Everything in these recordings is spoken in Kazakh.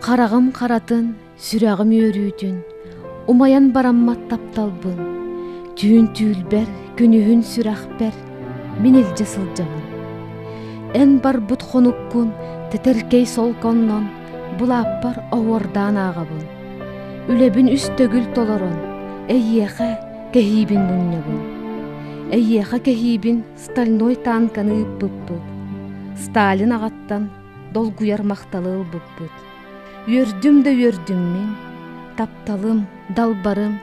Қарағым қаратын, сүрағым өрүйтін, умаян бараммат тапталбын. Түйін түйілбер, күнүхүн сүрәхбер, мен елже сылжабын. Эн бар бұт қонуккун, тетеркей сол коннон, бұлаппар оғырдан ағабын. Үлебін үстөгіл толорон, әйеқе кехибин бұннабын. Әйеқе кехибин стальной танканы бұппыт. Сталин ағаттан долгуяр мақталы бұппыт. Өрдім де өрдім мен, тапталым, далбарым,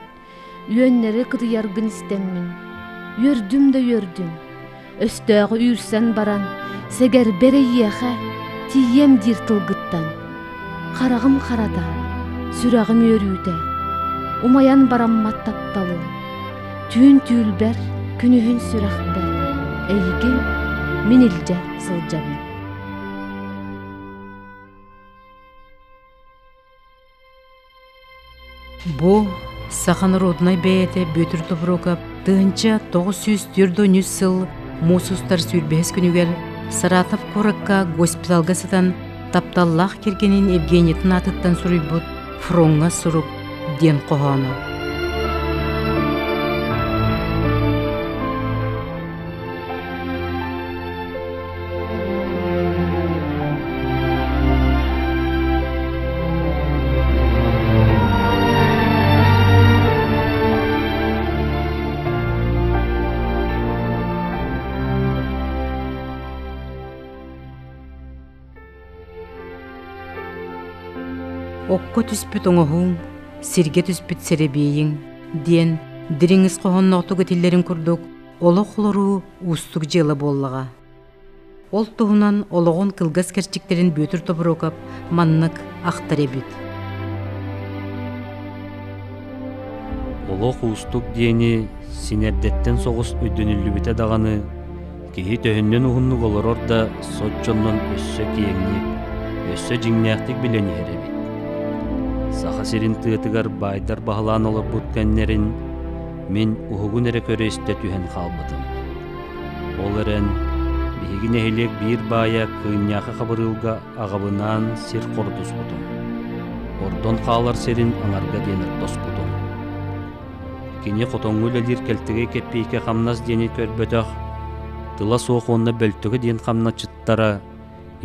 үйеннері кытыяргын істеммін. Өрдім де өрдім, өстөғі үйірсен баран, сегер бере еқе, тием дир тылгыттан. Қарағым қарада, сүрағым өрүйде, умаян бараммат тапталым. Түйін түйілбер, күнүхүн сүрәхбер, әйген мен елже сылжабын. Бу Сахан роднай бәйеті бөтір топырокап, тығынча 904 сыл Мусустар сүрбәс күнігер Саратов коракка госпиталга сатан тапталлах кергенин Евгениятын атыттан сурыйбут фронга суруп ден қоғаны. Окко түспіт оңығың, сирге түспіт серебейің, ден, диріңіз қоғын ноқтығы тиллерін күрдік, олық олыру ұстық жылы боллаға. Ол тұғынан олығын кылгас керчіктерін бөтір тобыр оқап, маннық ақтар ебіт. Олық ұстық дені синердеттен соғыс өйдөнілі біте дағаны, кейі төхіннен ұғынны олар орда сотчоннан өссө кейіңнек, өссө жиңнәқтік білені еребіт. Саха серин тыытыгар байдар бағылан олар бұткәннерін мен ұғығын әрі көресті түйен қалбытым. Ол әрін бейгін әйелек бір бая күйняқы қабырылға ағабынан сер қордус бұтым. Ордон қалар серин аңарға денір дос бұтым. Кене қотоңғыл әлір кәлтіге кеппейке қамнас дені көрбөтіқ, тыла соқ онына бөлтігі ден қамна чыттара,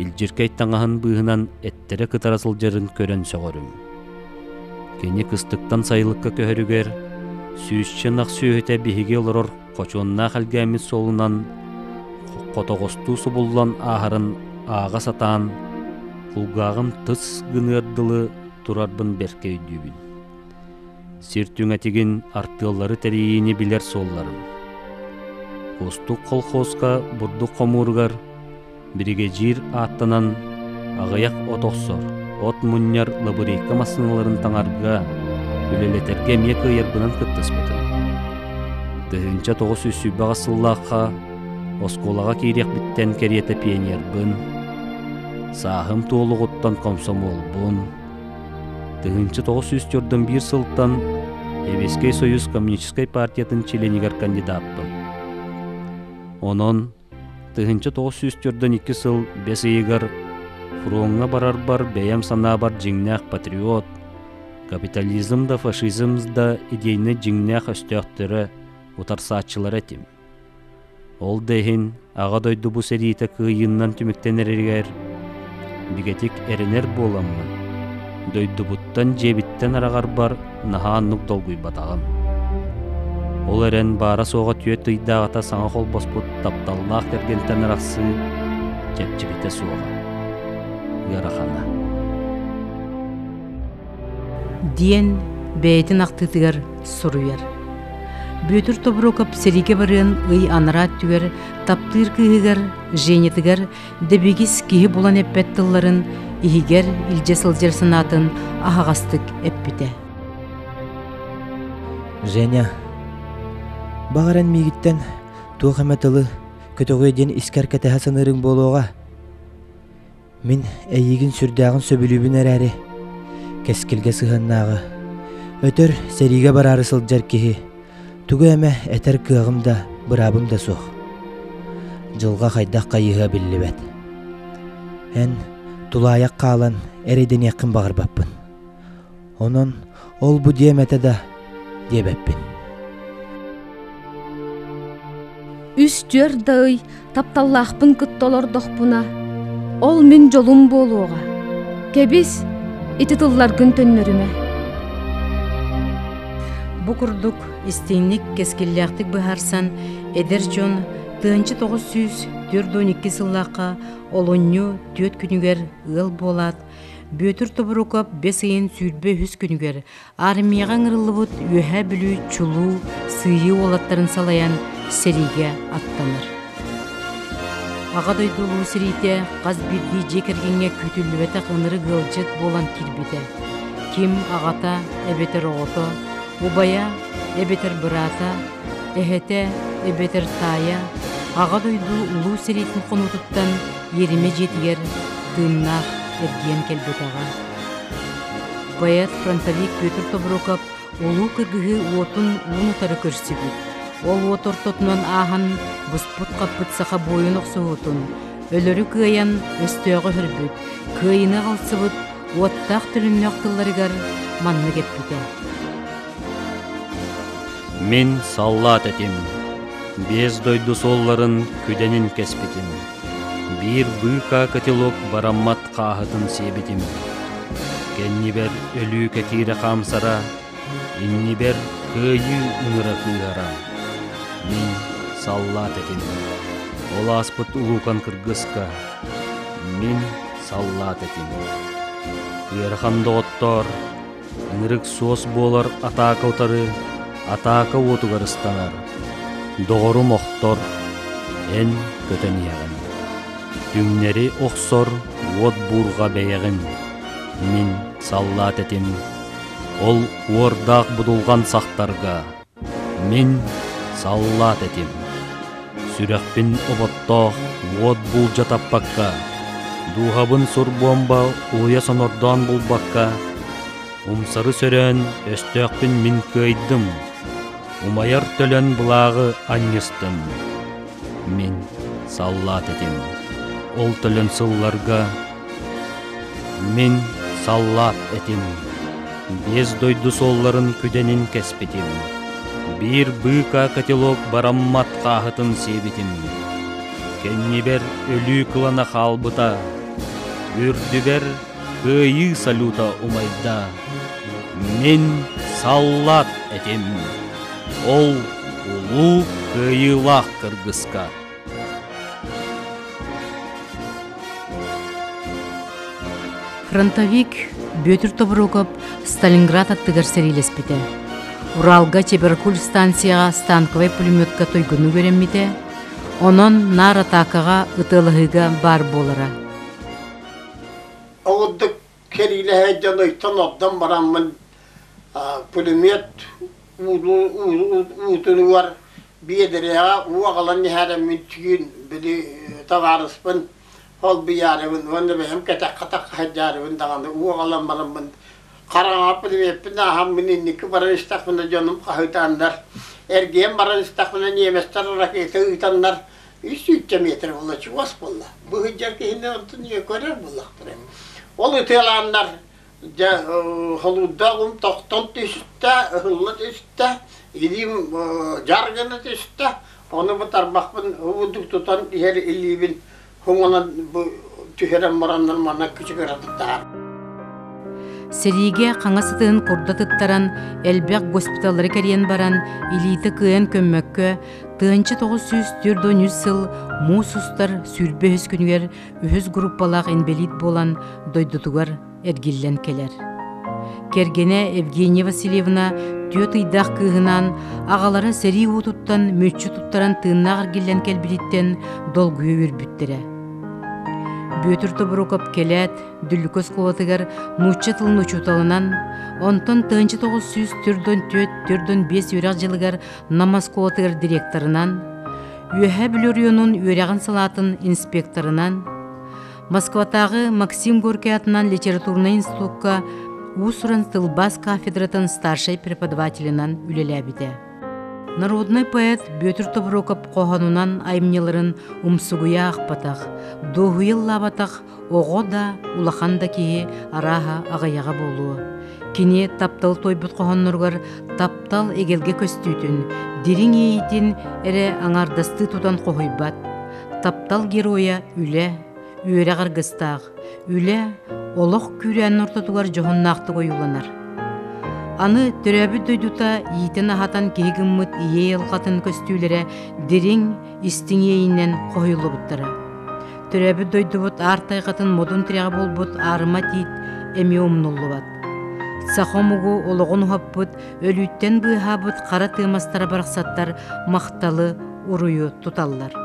илжіркей таңағын бұғынан әттері қытарасыл жырын көрін соғырым. Кені кыстықтан сайылыққа көхірігер, сүйісчен ақ сүйеті бейге олырыр қочуынна қалгәміз солынан, қотоғысту сұбыллан ағырын аға сатан, құлғағым тыс гынырдылы тұрарбын берке үйдүйбін. Сертүң әтеген артылары тәрейіні білер солларым. Қостық қолқосқа бұрдық қомурғар, бірге жир аттанан ағаяқ отоқсор. От мұньяр лабырейка масыналарын таңарға, үлелетерге мекі ербінін күттіс бетін. Тығынча 900 бағасыллаққа, осколаға кейрек біттен кереті пионербін, сағым туолық оттан комсомол бұн. Тығынча 904 бір сылттан Евескей Союз Коммунистической партиятын членигер кандидатпын. Онон, тығынча 904 сыл бес иегар фронға барар-бар бәйім сана бар жиңнәқ патриот, капитализм да фашизм да идейні жиңнәқ өстөқтірі ұтарсатчылар әтім. Ол дейін аға дойды бұ сәрейті күйіннан түміктен әрігер, бігетік әрінер боламын. Дойды бұттан жебіттен арағар бар нағанлық долгуй батағын. Ол әрін бара соға түйет ұйдағата саңа қол боспұт тапталнақ кергентен арақсы жәпчігіте суға. Ярахана. Диен бәйтін ақтытығар сұруяр. Бөтір тобырокап сереге барыын ұй анырат түгер, таптыр күйігер, женетігер, дебегіз кейі болан әппеттілларын, ихигер илже сылжер сынатын ағағастық әппіте. Женя, бағаран мегіттен туық әмәтілі көтіғойден іскер кәтәхі сынырың болуға. Мен әйегін сүрдағын сөбілібін әрәрі, кәскілге сығаннағы. Өтір сәриге барары сылджар кеге, түгі әмә әтір кығымда, бұрабымда соқ. Жылға қайдақ қайыға білі бәт. Ән тулаяк каалан эрейден якын багырбаппын. Онон ол бу диемете да диебеппин. Үс жөр дый тапталлаахпын кыттолордохпуна. Ол мен жолум болуға. Кебис ити тыллар күн төннөрүмө. Бу курдук истейник кескилляктык быһарсан эдер жон 1942 сыллакка олонню 4 күнүгер ыл болат. Бөтүр тобурукап 5 ыйын сүйрбө 100 күнүгер армияга ыңырылыбыт үһә бүлүү чулуу сыйы олаттарын салаян сериге аттаныр. Ага дойдулуу серите каз бирди жекергенге күтүлүбете кыныры гылжыт болан кирбите. Ким агата эбетер ото, убая эбетер бырата, эхете эбетер тая, ага дойду улуу серитин конутуттан ериме жетигер дыннах эрген келбетага. Баят фронтовик Петр Тоброков улуу кыргыгы отун уунутары көрсүбүт. Ол отортотунан ахан буспут каппыт саха бойын оксуутун. Өлөрү кыян өстөөгө хүрбүт. Кыйыны калсыбыт оттак түрүннөк тылларыгар манны кеппите. Мен саллат этим. Без дойду солларын күденин кеспитим. Бир быка котелок бараммат каахытын себитим. Кеннибер өлүү кетире камсара, иннибер кыйы ыңыра кыйара. Мен саллат этим. Ол аспыт улукан кыргызка. Мен саллат этим. Уярханда оттор, ыңырык соос болар атака утары, атака отугарыстанар. Доғыру мохтор, эн көтен ягын. Дүңнери оқсор, от бурға бәйәгін. Мен саллат этим. Ол уордақ будулған сақтарға. Мен саллат этим. Сүрәкпин оботтоқ, от бул жатаппакка. Дуғабын сұр бомба уя сонордан булбакка. Умсары сөрен өстөкпин мин көйдім. Умаяр төлөн бұлағы аннестым. Мен саллат этим. Ол төлөн сылларга. Мен саллат этим. Без дойду солларын күденин кеспетим. Бир быка котелок бараммат каахытын себитим. Кеннибер өлүү кылана халбыта. Үрдүбер кыйы салюта умайда. Мен саллат этим. Ол улуу кыйылах кыргызка. Фронтовик Петр Тоброков Сталинград аттыгар серилеспите. Уралга Чеберкуль станцияга станковый пулеметка тойгуну көреммите. Онон нар атакага ытылыгыга бар болара. Оғыдық керилі жанайтан оддан барамын пулемет утunu var biedreya uğalan nihare tügün bili tavarıspın hol bir yarın onu benim katak hajarın dağında uğalan baramın karanlık bir yapın ham minnik baran istakmına canım kahıtanlar ergen baran istakmına niyemesler raketi utanlar 300 metre olacak vaspolla bu hıcar ki hinne onu niye koyar bullaktır ol ötelanlar haludağım toktan düştü hıllı düştü ilim jargını düştü onu bu tarbakın uduk tutan her 50.000 Humanan bu tüherem maranlar mana küçük aradıklar. Сериге қаңасытын құрда тұттаран әлбәк госпиталары кәрен баран илиті күйен көммөккө 1904 сыл мусустар сүрбе өз күнігер өз группалақ инвалид болан дойдутугар әргеллен келер. Кергене Евгения Васильевна төт ыйдақ күйінан ағалары сәри ұтуттан мөтчі тұттаран тыыннақ әргеллен келбілеттен долгүйі өрбіттері. Петр Тоброков келет, дүлікөз қолатығар нұтчы тылын ұчуталынан, онтон 1904-5 өрәқ жылығар намаз қолатығар директорынан, үйәхә бүлөрионын өрәғын салатын инспекторынан, Москватағы Максим Горький атынан литературный институтка Усуран тылбас кафедратын старшай преподавателінан үлеләбіде. Народный поэт Бөтір Тоброкоп қоғанунан аймнеларын умсугуя ақпатақ, доғуел лабатақ, оғы да, улахан да кейі араға ағаяға болуы. Кене таптал тойбыт қоғаннырғар таптал егелге көстүйтін, дерин ейтін әрі аңардасты тутан қоғайбат. Таптал героя үлі, үйері қарғыстақ, үлі олық күрәнін ортатуғар жоғыннақты қойуланар. Аны төрәбі дөйдута ейтін ағатан кейгімміт ие елғатын көстүйлері дерин истің ейінен қойылы бұттары. Төрәбі дөйдубыт артайғатын модун тіряғы болбыт арыма дейт әме омнулы бат. Сақомугу олығын ұхаппыт, өліттен бұйхабыт қара тымастара барақсаттар мақталы ұруйы тұталлар.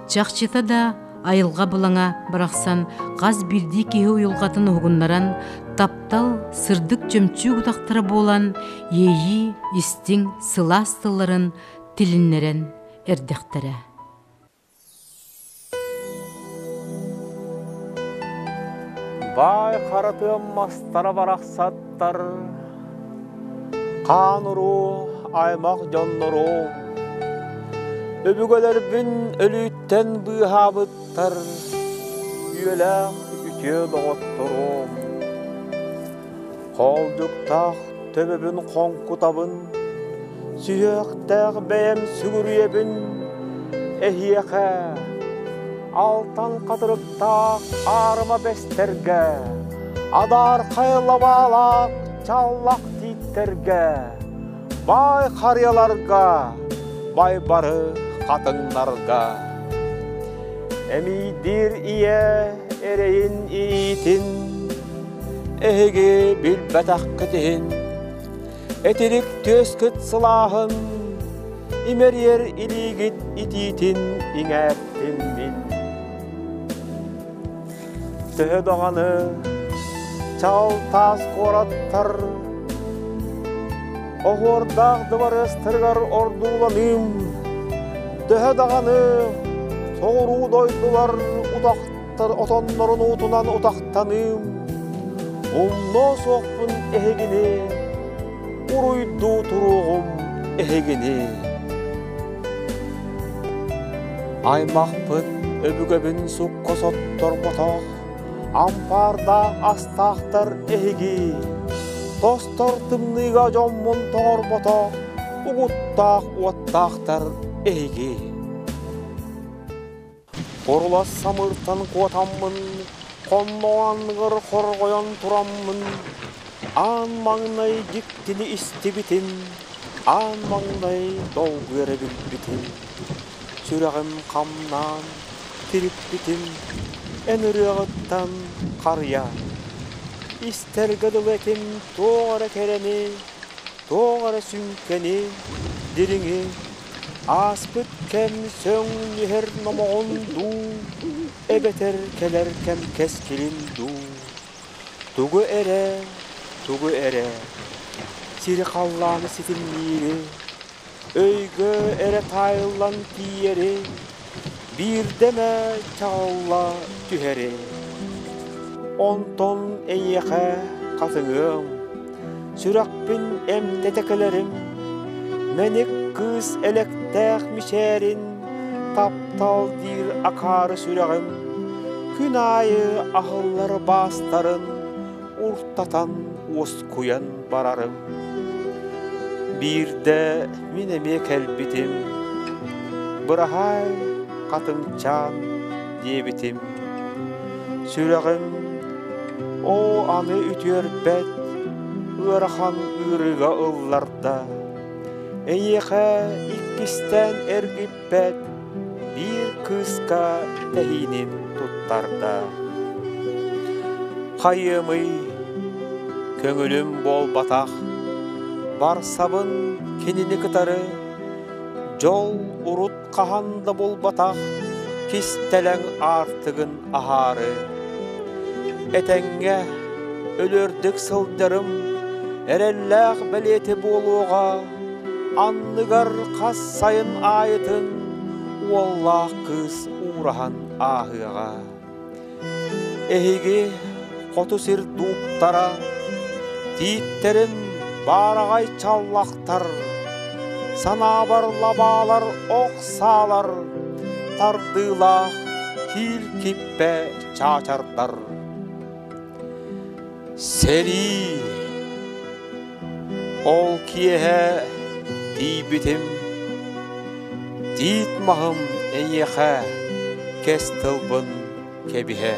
Чақчыта да айылға бұлаңа барақсан қаз бірді кейі ұйылғатын ұғынларан таптал сырдық жөмчі ұтақтары болан ейі істің сыластыларын тіліннерен әрдіқтірі. Бай қаратым мастара барақсаттар, қан ұру аймақ жонныру, өбігөлер бін өліттен бұйхабыттар, үйеләқ үте доғыттыру. Қолдықтақ төбебін қонқутабын, сүйектәқ бәйім сүгіребін, әхиеқә, алтан қатырықтақ арыма бестерге, адар қайлабалақ чаллақ дейттерге, бай қарияларға, бай бары қатыңларға. Әмейдер ие әрейін ийтін, әйге біл бәтақ күтін, әтерік төскіт сылағын, имерер илигит ититин иңәрттін мен. Төһөдағаны чал тас қораттар, оғырдағды барыстырғар ордуланым. Төһөдағаны соғыру дойдылар отонларын ұтынан ұтақтаным. Умно соқпын әйгіне, ұруйду тұруғым әйгіне. Аймақпын өбігөбін сұққа соттор ботақ, ампарда астақтар әйгі, тостор тымныға жоммын тоғыр ботақ, ұғыттақ уаттақтар әйгі. Қорлас самыртан қуатаммын, қонноғанғыр қорғоян тұраммын, ан маңнай жіктіні істебітін, ан маңнай долғыры білбітін. Сүрәғім қамнан тіріп бітін, әніріғыттан қария. Истергіді өтім тоғыры кәрені, тоғыры сүнкені, діріңі. Аспыт кәм сөң нехер намағын ду, әбетер кәлер кәм кәскелін ду. Туғы әрі, сирі қалланы сетім мейірі, өйгі әрі тайылан тиері, бір дәмә чағалла түхәрі. Онтон әйеқә қатыңым, сүрақпін әмтетекілерім, мәнік кыз әлектәқ мишәрін, таптал дир ақары сүрәғім, күн айы ағылар бастарын, ұрттатан ос көян барарым. Бірді менеме кәлбітім, бұрағай қатыңчан дебітім. Сүрәғім, о аны үтер бәт, ұрахан үріға ұлларда. Әйеқә иккістен әргіп бәт, бір күзға тәйінен тұттарда. Қайымый, көңілім бол батақ, бар сабын кенені кітары, жол ұрут қағанда бол батақ, кестеләң артығын ағары. Әтәңге өлердік сылдарым, әрәлләқ бәлеті болуға, анныгар қас сайын айытын, уаллақ қыз ұрахан ағыға. Әйге қоту сір дуптара, тиіттерін барағай чаллақтар, Sana бар лабалар оқсалар, тардылақ кил киппе чачардар. Сери ол киеhe дейбітім, дейтмағым әйеқе кестілбін кебіhe.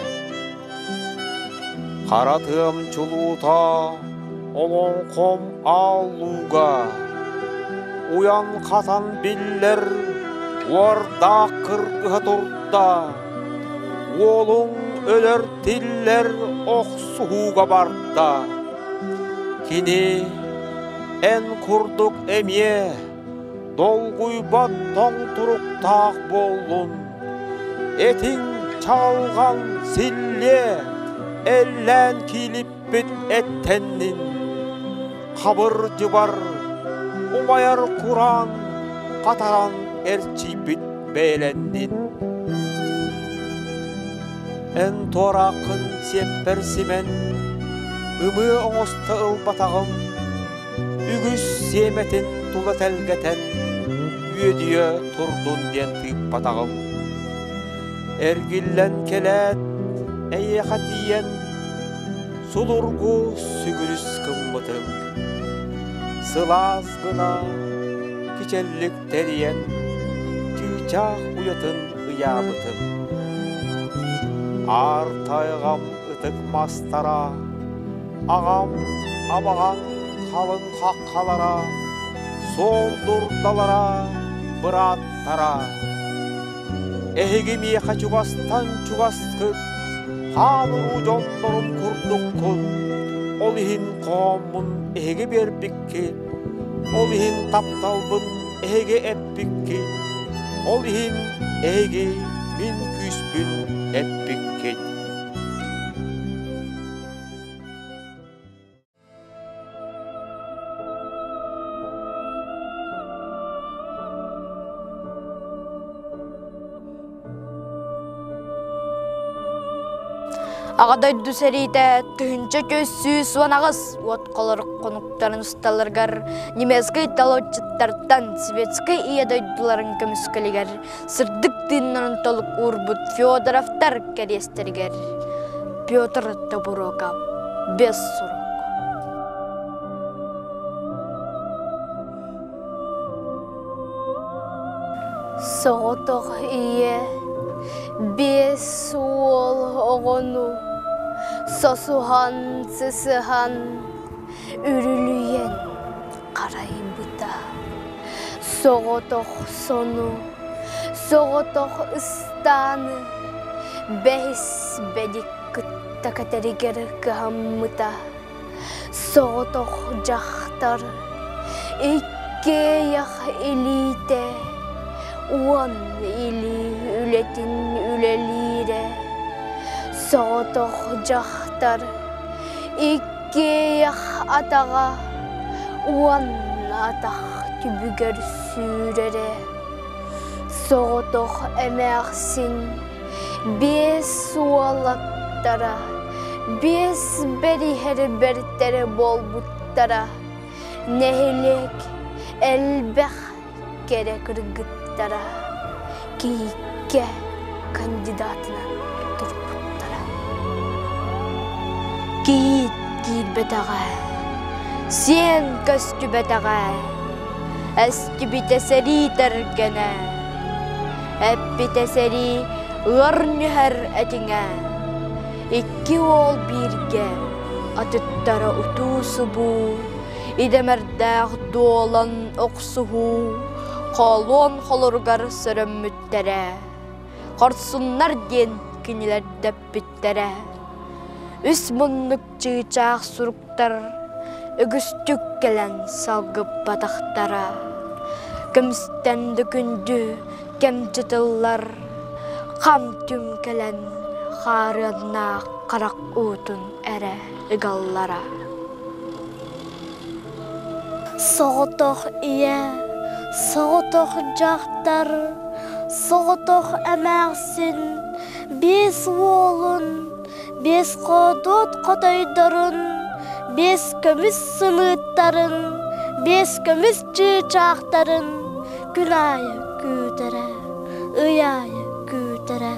Қаратым чулута олон қом алуға, уян қатан биллер орда қырғы тұрда, олың өлер тиллер оқсуға барда. Кини ән күрдік әмие, долғуйбат тоң тұрықтақ болын. Этің чалған силле, әллән киліп бет әттәннін. Қабыр жыбар, умайар Құран, қатаран әрчі бет бәйләннін. Ән торақын сепперсімен, үмі оңысты ұлбатағым, үгіс семетін тұла тәлгәтен, үйедіе тұрдың ден тыйып батағым. Әргіллән келәт, әйе қатиен, сұлырғу сүгіріс кыммытым. Сылаз ғына кечеллік тәріен, түйчақ ұятын ұябытым. Артайғам ұтық мастара, ағам абаған қалын қаққалара, солдырдалара, бұраттара. Әйгім еқа чугастан чугасқып, қалыру жондырым күрдік күн. Ол ехін қомын әйге бербікке, ол ехін тапталбын әйге әппікке, ол ехін әйге мен күспін әппікке. Ағадай дүсәрейді түхінші көссі суанағыз отқалырық қонуқтарын ұсталырғар, немезгі талотчыттардан светскай иедойдыларын көміскілігер, сырдық диннарын толық урбут Феодоровтар кәрестергер. Петр Табурокап, без сурок. Соғытық ие, без суол оғыну, сосухан, сысыхан, үрілуен қарайбыта. Соғытық сону, соғытық ұстаны, бәйіс бәдік күтті кәтәрігер кәммыта. Соғытық жақтар, икке яқ елейді, уан или үлетін үлелері. Соғытық жақтар, икке яқ атаға, уан атақ түбігер сүрері. Соғытық әмәқсін, бес суалаттара, бес бәрі бәрттері бол бұттара, нәхелек әлбәқ керек ұргыттара, кейікке кандидатынан тұрпыттара. Кейіт бәтаға, сен көсті бәтаға, әсті бітәсәрі тәргені, әппі тәсәрі ғырнығар әтіңә, икки ол бірге атыттара ұтусы бұ, идемердәғ дуолан оқсуғу, қалуан қолырғар сөрөммүттәрі, қарсынлар ден күнілер дөппіттәрі, үс мұнлық чыгычақ сұруқтар, үгістік кәлән салғып батақтара, кімстенді күнді кәмчетіллар, қам түм кәлән қарыдына қарақ ұтын әрі үгаллара. Соғытық ие, соғытық жақтар, соғытық әмәқсін, бес олын, бес қодот қотайдарын, бес көміс сымыттарын, бес көміс чычақтарын, günayı güdere, ıyayı güdere.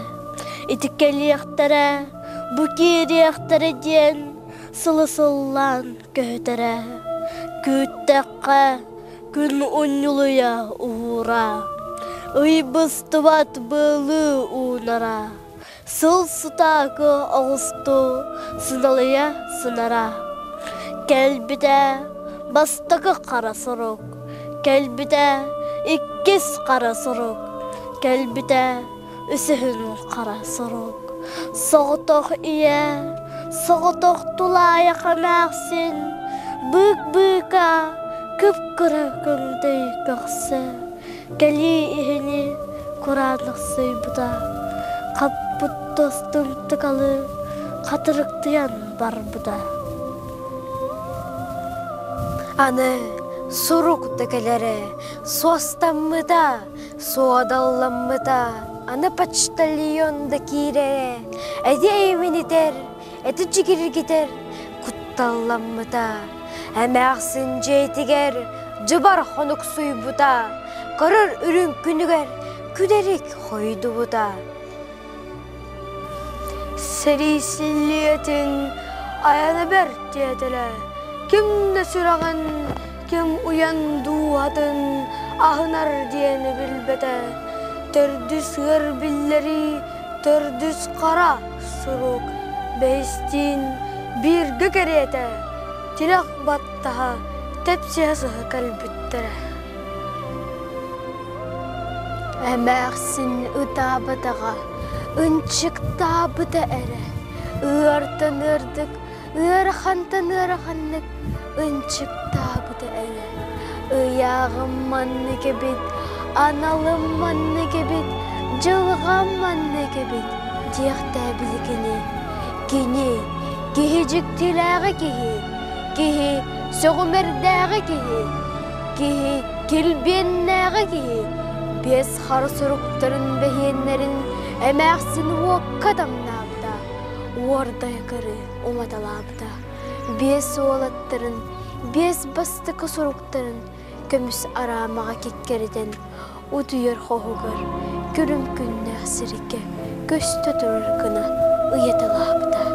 İtikkeliyektere, bu kiriyektere diyen sılı-sıllan gödere. Güttekke, gün unyuluya uğra. Ыйбыз тыват былы унара. Сыл сытағы ağıstu, сыналыя сынара. Келбіде бастығы қара сұрық, келбіде иккес қара сұрық, келбіде үсіхін қара сұрық. Соғытық ие, соғытық тулая қамақсин, бұк-бұка, күп-күрі күңдей көқсі. Кәли ихini Kur'anlık sıybuda, kaput dostum tıkalı, katırıktıyan var buda. Anı, soruk tekelere, sostanmıda, soğadallanmıda, anı paçtalyonda kirere, edi emin eder, edi cigir gider, kuttallanmıda, emeğsin ceytiger, cıbar honuk suybuda, Karır ürün günüger, küderik hoydu bu da. Serisilliyetin ayağına ber diyedile. Kim de sürağın, kim uyandu adın, ahınar diyeni bilbede. Tördüz gırbilleri, tördüz kara suruk. Beystin bir gökeriyete, tilak battaha, tepsiyası kalbittere. Emersin ıtabıdağa, ınçıktabıda ere. Iğartanırdık, ığarxantanırxanlık, ınçıktabıda ere. Iyağım manlı gebit, analım manlı gebit, cılğam manlı gebit. Diyekte bilgini, gini, gihicik tilağı gihi, gihi, soğumerdağı gihi, gihi, kilbiyennağı gihi. Biz xarı sorukların behiyenlerin emeğsin vakadamnabda, orada yakarı umadalabda. Biz oğlatların, biz bastıkı sorukların kömüs aramağa kekkeriden uduyur hoğugar, görüm günne asirike, göz tuturur gına ıyadalabda.